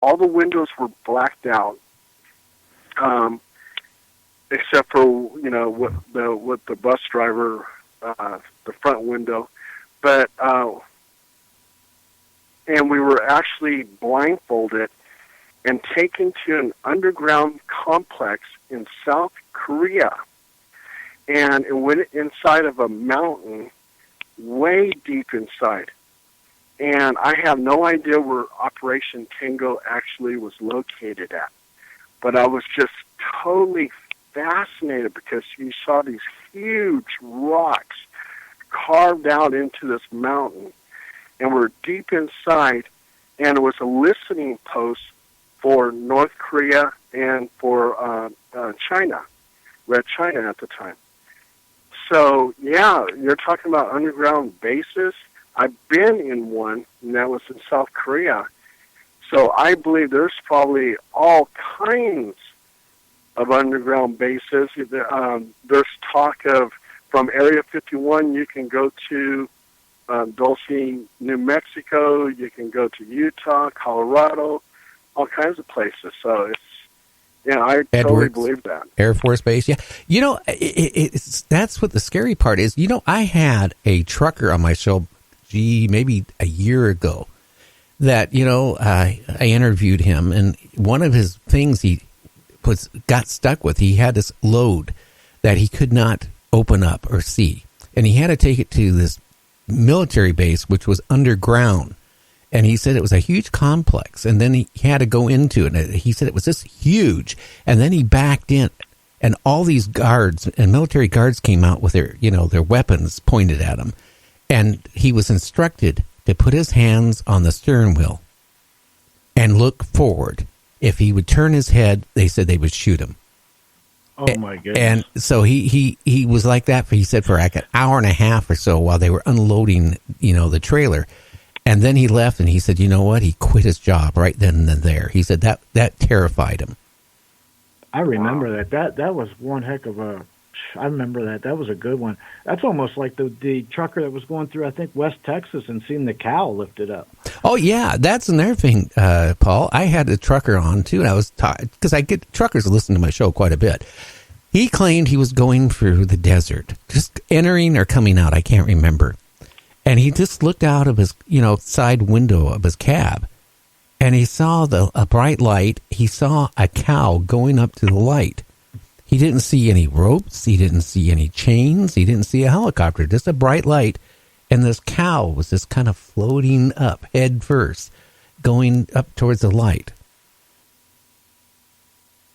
all the windows were blacked out, except for what the bus driver, the front window, but and we were actually blindfolded and taken to an underground complex in South Korea, and it went inside of a mountain, way deep inside. And I have no idea where Operation Tango actually was located at. But I was just totally fascinated because you saw these huge rocks carved out into this mountain. And we're deep inside, and it was a listening post for North Korea and for China, Red China at the time. So, yeah, you're talking about underground bases. I've been in one, and that was in South Korea. So I believe there's probably all kinds of underground bases. There's talk of, from Area 51, you can go to Dulce, New Mexico, you can go to Utah, Colorado, all kinds of places. So it's, I totally believe that. Air Force Base, yeah. That's what the scary part is. I had a trucker on my show, maybe a year ago, that, I interviewed him, and one of his things he got stuck with, he had this load that he could not open up or see. And he had to take it to this military base, which was underground. And he said it was a huge complex, and then he had to go into it. And he said it was just huge. And then he backed in, and all these guards and military guards came out with their weapons pointed at him. And he was instructed to put his hands on the steering wheel and look forward. If he would turn his head, they said they would shoot him. Oh, my goodness. And so he was like that, he said, for like an hour and a half or so while they were unloading, the trailer. And then he left, and he said, you know what? He quit his job right then and there. He said that terrified him. I remember that. That was one heck of a... I remember that. That was a good one. That's almost like the trucker that was going through, I think, West Texas and seeing the cow lifted up. Oh, yeah. That's another thing, Paul. I had a trucker on, too, and I was because I get truckers to listen to my show quite a bit. He claimed he was going through the desert, just entering or coming out. I can't remember. And he just looked out of his, side window of his cab, and he saw a bright light. He saw a cow going up to the light. He didn't see any ropes. He didn't see any chains. He didn't see a helicopter, just a bright light. And this cow was just kind of floating up head first, going up towards the light.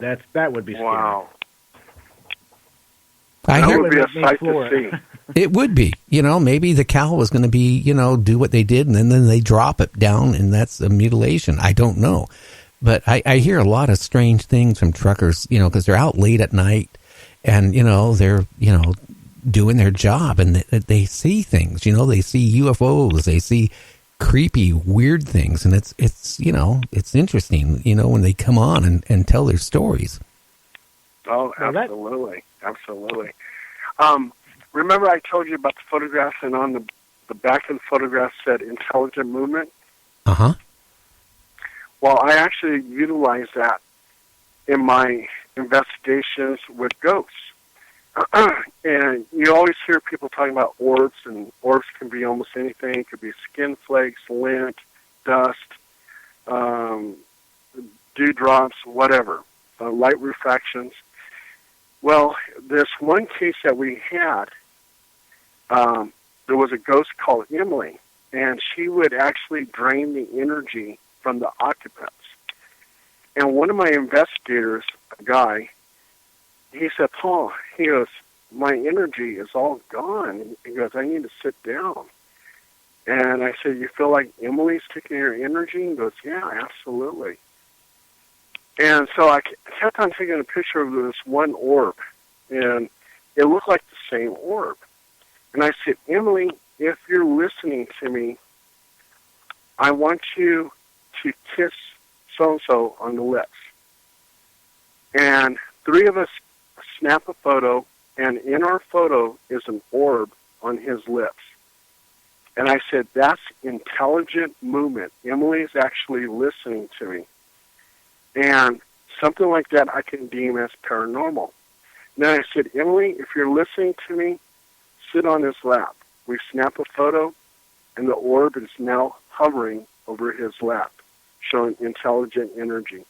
That would be scary. Wow. That would be a sight to see. It would be. Maybe the cow was going to be, do what they did, and then they drop it down, and that's a mutilation. I don't know. But I hear a lot of strange things from truckers, because they're out late at night, and, they're, doing their job, and they see things. They see UFOs. They see creepy, weird things, and it's interesting, when they come on and tell their stories. Oh, absolutely. Absolutely. Remember I told you about the photographs, and on the back of the photograph said intelligent movement? Uh-huh. Well, I actually utilize that in my investigations with ghosts. And you always hear people talking about orbs, and orbs can be almost anything. It could be skin flakes, lint, dust, dewdrops, whatever, light refractions. Well, this one case that we had, there was a ghost called Emily, and she would actually drain the energy from the occupants. And one of my investigators, a guy, he said, Paul, he goes, my energy is all gone. He goes, I need to sit down. And I said, you feel like Emily's taking your energy? He goes, yeah, absolutely. And so I kept on taking a picture of this one orb, and it looked like the same orb. And I said, Emily, if you're listening to me, I want you to kiss so-and-so on the lips. And three of us snap a photo, and in our photo is an orb on his lips. And I said, that's intelligent movement. Emily is actually listening to me. And something like that I can deem as paranormal. Then I said, Emily, if you're listening to me, sit on his lap. We snap a photo, and the orb is now hovering over his lap, showing intelligent energy.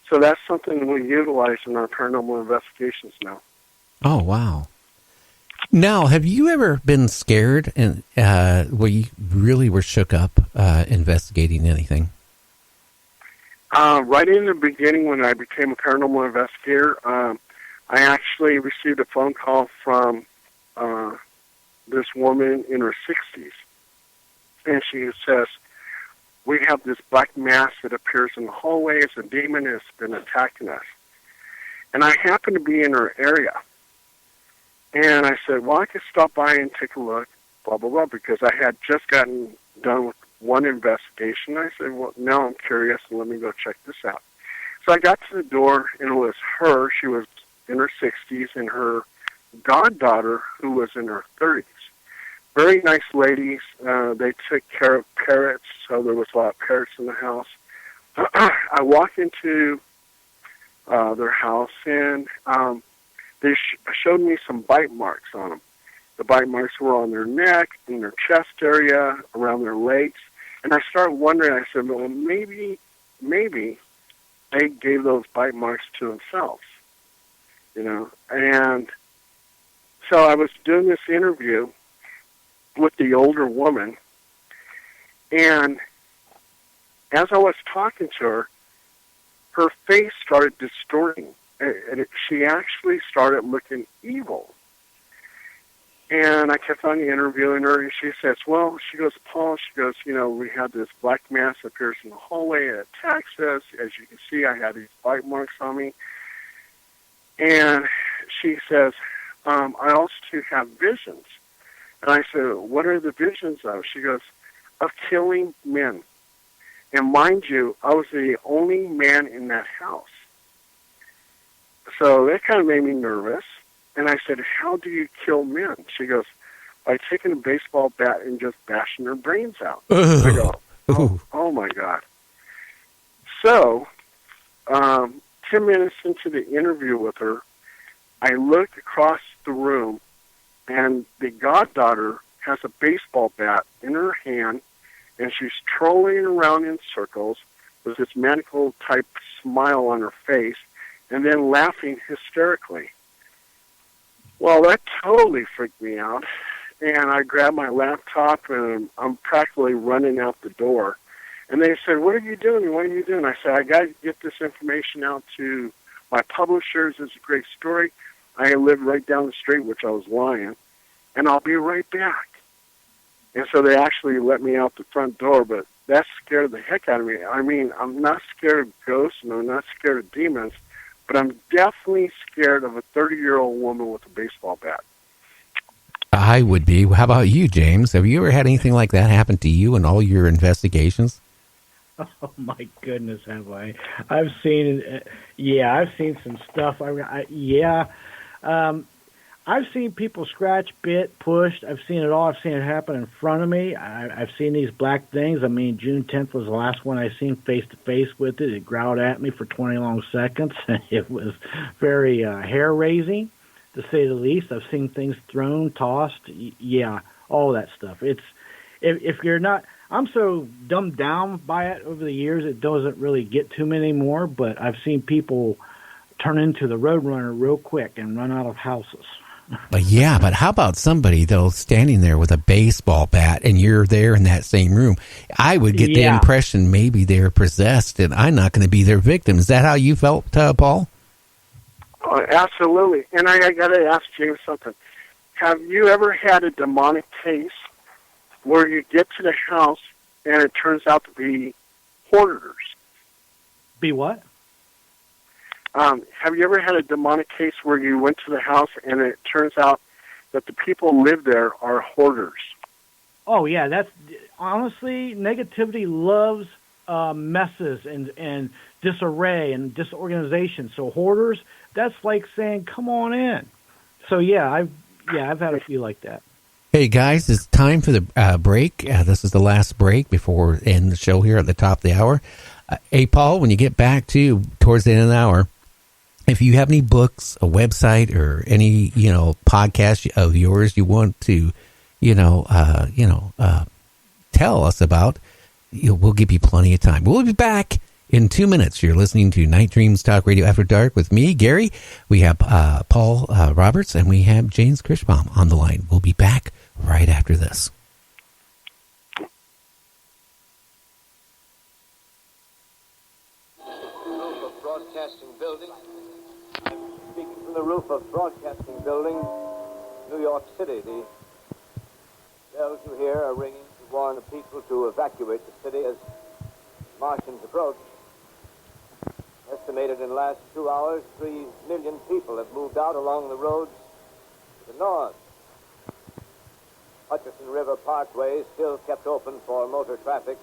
So that's something we utilize in our paranormal investigations now. Oh, wow. Now, have you ever been scared and where you really were shook up investigating anything? Right in the beginning when I became a paranormal investigator, I actually received a phone call from this woman in her 60s. And she says, we have this black mass that appears in the hallway as a demon has been attacking us. And I happened to be in her area. And I said, well, I could stop by and take a look, blah, blah, blah, because I had just gotten done with one investigation. I said, well, now I'm curious, and let me go check this out. So I got to the door, and it was her. She was in her 60s, and her goddaughter, who was in her 30s. Very nice ladies. They took care of parrots, so there was a lot of parrots in the house. I walked into their house, and they showed me some bite marks on them. The bite marks were on their neck, in their chest area, around their legs. And I started wondering, I said, well, maybe they gave those bite marks to themselves, you know. And so I was doing this interview with the older woman, and as I was talking to her, her face started distorting, and she actually started looking evil. And I kept on interviewing her, and she says, well, she goes, Paul, she goes, you know, we had this black mass appears in the hallway at Texas. As you can see, I had these bite marks on me. And she says, I also have visions. And I said, what are the visions of? She goes, of killing men. And mind you, I was the only man in that house. So that kind of made me nervous. And I said, how do you kill men? She goes, by taking a baseball bat and just bashing their brains out. I go, oh my God. So, 10 minutes into the interview with her, I looked across the room, and the goddaughter has a baseball bat in her hand, and she's trolling around in circles with this maniacal-type smile on her face, and then laughing hysterically. Well, that totally freaked me out, and I grabbed my laptop, and I'm practically running out the door. And they said, what are you doing? What are you doing? I said, I got to get this information out to my publishers. It's a great story. I live right down the street, which I was lying, and I'll be right back. And so they actually let me out the front door, but that scared the heck out of me. I mean, I'm not scared of ghosts, and I'm not scared of demons, but I'm definitely scared of a 30-year-old woman with a baseball bat. I would be. How about you, James? Have you ever had anything like that happen to you in all your investigations? Oh my goodness, have I? I've seen, I've seen some stuff. I've seen people scratch, bit, pushed. I've seen it all. I've seen it happen in front of me. I've seen these black things. I mean, June 10th was the last one I seen face-to-face with it. It growled at me for 20 long seconds. It was very hair-raising, to say the least. I've seen things thrown, tossed. Yeah, all that stuff. It's if you're not... I'm so dumbed down by it over the years, it doesn't really get to me anymore, but I've seen people turn into the Roadrunner real quick and run out of houses. But yeah, but how about somebody, though, standing there with a baseball bat and you're there in that same room? I would get the impression maybe they're possessed and I'm not going to be their victim. Is that how you felt, Paul? Oh, absolutely. And I got to ask James something. Have you ever had a demonic case where you get to the house and it turns out to be hoarders? Be what? Have you ever had a demonic case where you went to the house and it turns out that the people who live there are hoarders? Oh, yeah. That's honestly, negativity loves messes and disarray and disorganization. So hoarders, that's like saying, come on in. So, I've had a few like that. Hey, guys, it's time for the break. This is the last break before we end the show here at the top of the hour. Hey, Paul, when you get back towards the end of the hour, if you have any books, a website, or any, podcast of yours you want to, tell us about, we'll give you plenty of time. We'll be back in 2 minutes. You're listening to Night Dreams Talk Radio After Dark with me, Gary. We have Paul Roberts, and we have James Kirschbaum on the line. We'll be back right after this. Roof of Broadcasting Building. I'm speaking from the roof of Broadcasting Building, New York City. The bells you hear are ringing to warn the people to evacuate the city as Martians approach. Estimated in the last 2 hours, 3 million people have moved out along the roads to the north. Hutchison River Parkway is still kept open for motor traffic.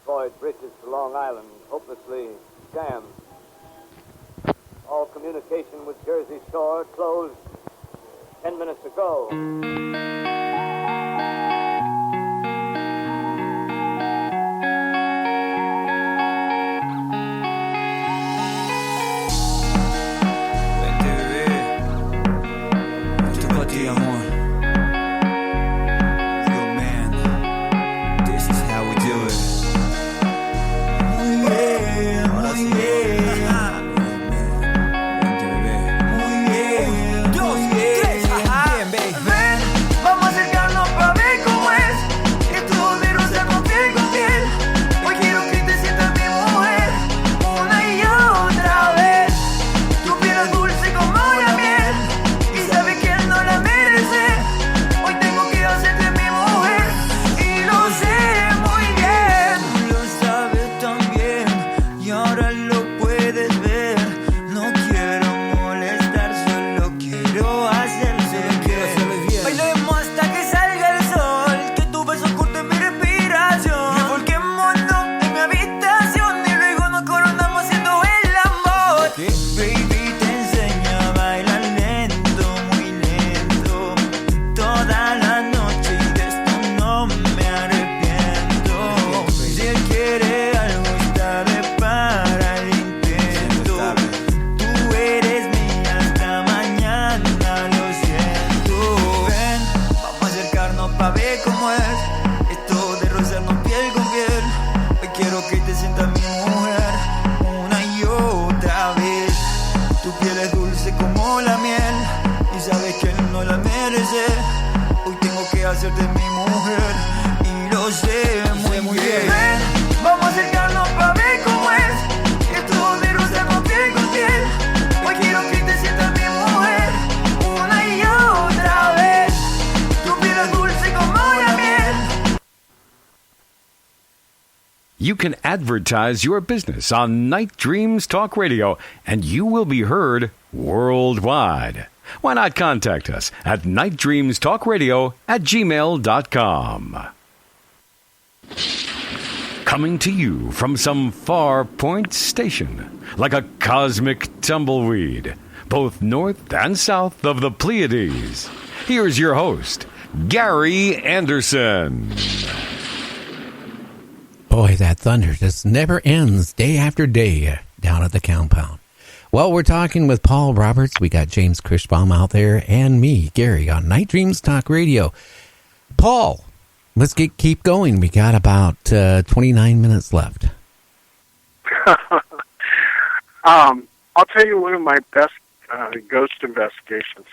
Floyd bridges to Long Island hopelessly jammed. All communication with Jersey Shore closed 10 minutes ago. hacerte mi mujer y lo sé muy bien. Ven, vamos a acercarnos para ver cómo es esto de rozarnos piel con piel. Hoy quiero que te sientas mi mujer una y otra vez. Tu piel es dulce como la miel. You can advertise your business on Night Dreams Talk Radio, and you will be heard worldwide. Why not contact us at nightdreamstalkradio@gmail.com. Coming to you from some far point station, like a cosmic tumbleweed, both north and south of the Pleiades. Here's your host, Gary Anderson. Boy, that thunder just never ends day after day down at the compound. Well, we're talking with Paul Roberts. We got James Kirschbaum out there and me, Gary, on Night Dreams Talk Radio. Paul, let's keep going. We got about 29 minutes left. I'll tell you one of my best ghost investigations.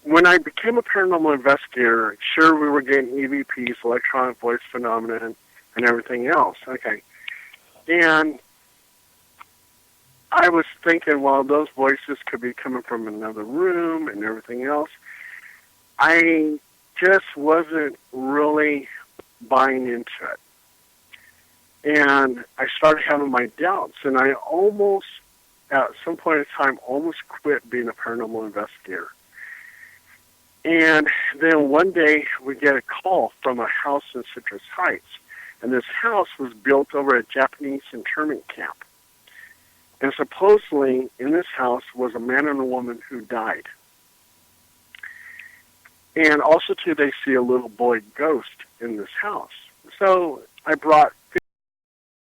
When I became a paranormal investigator, sure, we were getting EVPs, electronic voice phenomena, and everything else. Okay. And I was thinking, well, those voices could be coming from another room and everything else. I just wasn't really buying into it. And I started having my doubts, and I almost, at some point in time, almost quit being a paranormal investigator. And then one day we get a call from a house in Citrus Heights. And this house was built over a Japanese internment camp. And supposedly in this house was a man and a woman who died. And also, too, they see a little boy ghost in this house. So I brought